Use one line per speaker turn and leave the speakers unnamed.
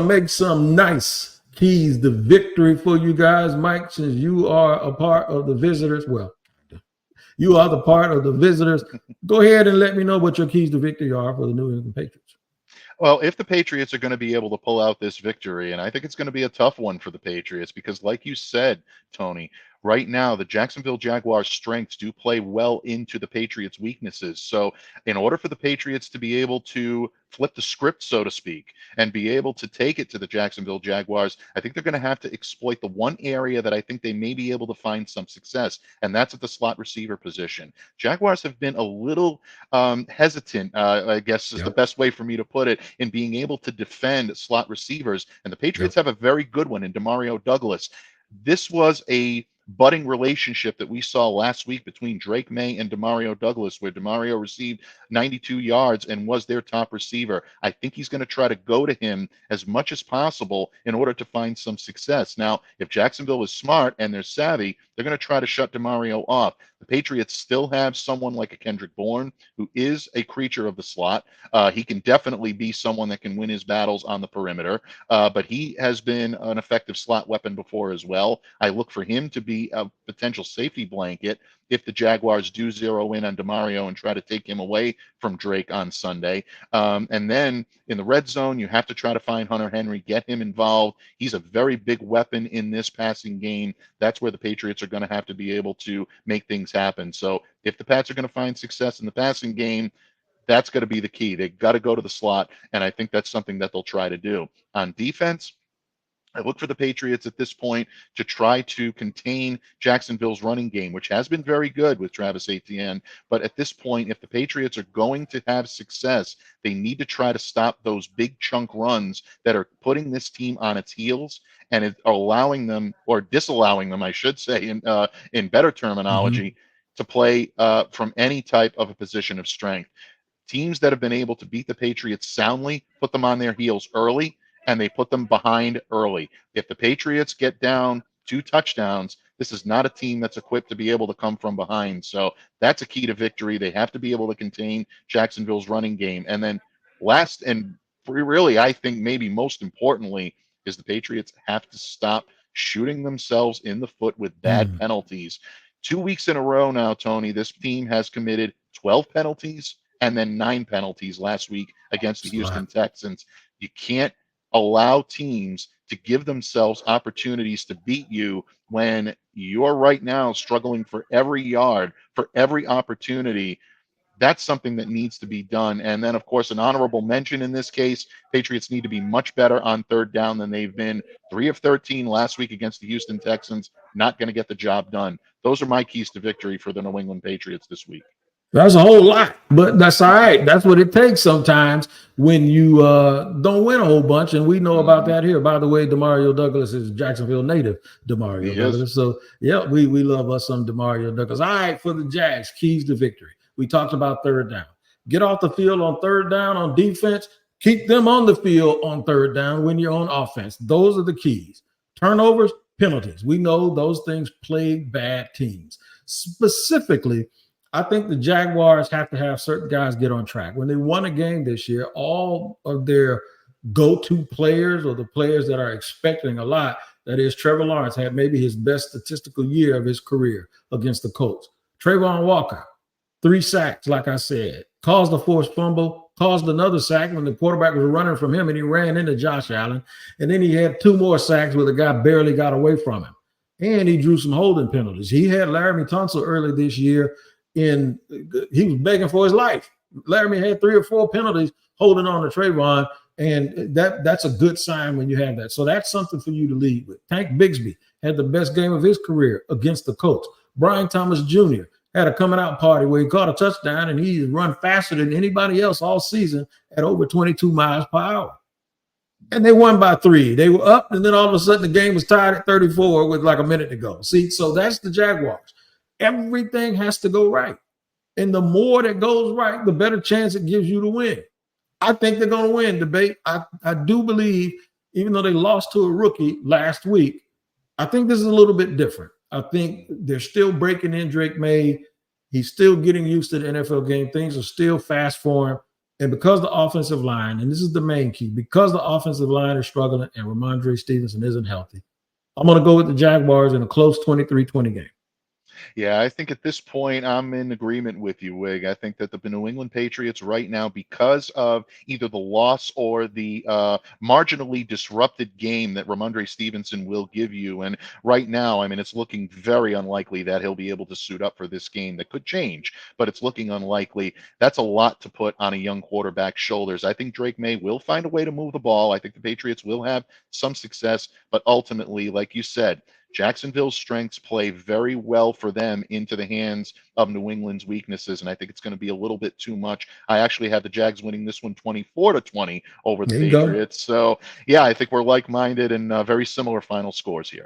make some nice keys to victory for you guys, Mike, since you are a part of the visitors. Well, you are the part of the visitors. Go ahead and let me know what your keys to victory are for the New England Patriots.
Well, if the Patriots are going to be able to pull out this victory, and I think it's going to be a tough one for the Patriots because, like you said, Tony, right now the Jacksonville Jaguars' strengths do play well into the Patriots' weaknesses. So in order for the Patriots to be able to flip the script, so to speak, and be able to take it to the Jacksonville Jaguars, I think they're going to have to exploit the one area that I think they may be able to find some success, and that's at the slot receiver position. Jaguars have been a little hesitant, I guess is the best way for me to put it, in being able to defend slot receivers, and the Patriots have a very good one in Demario Douglas. This was a budding relationship that we saw last week between Drake May and Demario Douglas, where Demario received 92 yards and was their top receiver. I think he's going to try to go to him as much as possible in order to find some success. Now, if Jacksonville is smart and they're savvy, they're going to try to shut Demario off. The Patriots still have someone like a Kendrick Bourne, who is a creature of the slot. He can definitely be someone that can win his battles on the perimeter, but he has been an effective slot weapon before as well. I look for him to be a potential safety blanket if the Jaguars do zero in on Demario and try to take him away from Drake on Sunday. And then in the red zone, you have to try to find Hunter Henry, get him involved. He's a very big weapon in this passing game. That's where the Patriots are going to have to be able to make things happen. So if the Pats are going to find success in the passing game, that's going to be the key. They've got to go to the slot, and I think that's something that they'll try to do. On defense, I look for the Patriots at this point to try to contain Jacksonville's running game, which has been very good with Travis Etienne. But at this point, if the Patriots are going to have success, they need to try to stop those big chunk runs that are putting this team on its heels and are allowing them, or disallowing them, I should say, in better terminology, to play from any type of a position of strength. Teams that have been able to beat the Patriots soundly put them on their heels early, and they put them behind early. If the Patriots get down 2 touchdowns, this is not a team that's equipped to be able to come from behind. So that's a key to victory. They have to be able to contain Jacksonville's running game. And then last, and really, I think maybe most importantly, is the Patriots have to stop shooting themselves in the foot with bad penalties. 2 weeks in a row now, Tony, this team has committed 12 penalties and then 9 penalties last week against the Houston Texans. You can't allow teams to give themselves opportunities to beat you when you're right now struggling for every yard, for every opportunity. That's something that needs to be done. And then, of course, an honorable mention in this case, Patriots need to be much better on third down than they've been. 3 of 13 last week against the Houston Texans, not going to get the job done. Those are my keys to victory for the New England Patriots this week.
That's a whole lot, but that's all right. That's what it takes sometimes when you don't win a whole bunch, and we know about that here. By the way, Demario Douglas is Jacksonville native, Demario Douglas. So, yeah, we love us some Demario Douglas. All right, for the Jags, keys to victory. We talked about third down. Get off the field on third down on defense. Keep them on the field on third down when you're on offense. Those are the keys. Turnovers, penalties. We know those things plague bad teams. Specifically, I think the Jaguars have to have certain guys get on track. When they won a game this year, all of their go-to players, or the players that are expecting a lot, that is, Trevor Lawrence had maybe his best statistical year of his career against the Colts. Trayvon Walker, 3 sacks, like I said, caused a forced fumble, caused another sack when the quarterback was running from him and he ran into Josh Allen. And then he had 2 more sacks where the guy barely got away from him. And he drew some holding penalties. He had Laramie Tunsil early this year. He was begging for his life. Laramie had 3 or 4 penalties holding on to Trayvon, and that's a good sign when you have that. So that's something for you to lead with. Tank Bigsby had the best game of his career against the Colts. Brian Thomas Jr. had a coming out party where he caught a touchdown, and he run faster than anybody else all season at over 22 miles per hour. And they won by 3. They were up, and then all of a sudden the game was tied at 34 with like a minute to go. See, so that's the Jaguars. Everything has to go right. And the more that goes right, the better chance it gives you to win. I think they're going to win, debate. I do believe, even though they lost to a rookie last week, I think this is a little bit different. I think they're still breaking in Drake May. He's still getting used to the NFL game. Things are still fast for him. And because the offensive line, and this is the main key, because the offensive line is struggling and Ramondre Stevenson isn't healthy, I'm going to go with the Jaguars in a close 23-20 game.
Yeah, I think at this point I'm in agreement with you, Wig. I think that the New England Patriots right now, because of either the loss or the marginally disrupted game that Ramondre Stevenson will give you, and right now, I mean, it's looking very unlikely that he'll be able to suit up for this game. That could change, but it's looking unlikely. That's a lot to put on a young quarterback's shoulders. I think Drake May will find a way to move the ball. I think the Patriots will have some success, but ultimately, like you said, Jacksonville's strengths play very well for them into the hands of New England's weaknesses, and I think it's going to be a little bit too much. I actually have the Jags winning this one 24-20 over the
There you go.
Patriots. So, yeah, I think we're like-minded and very similar final scores here.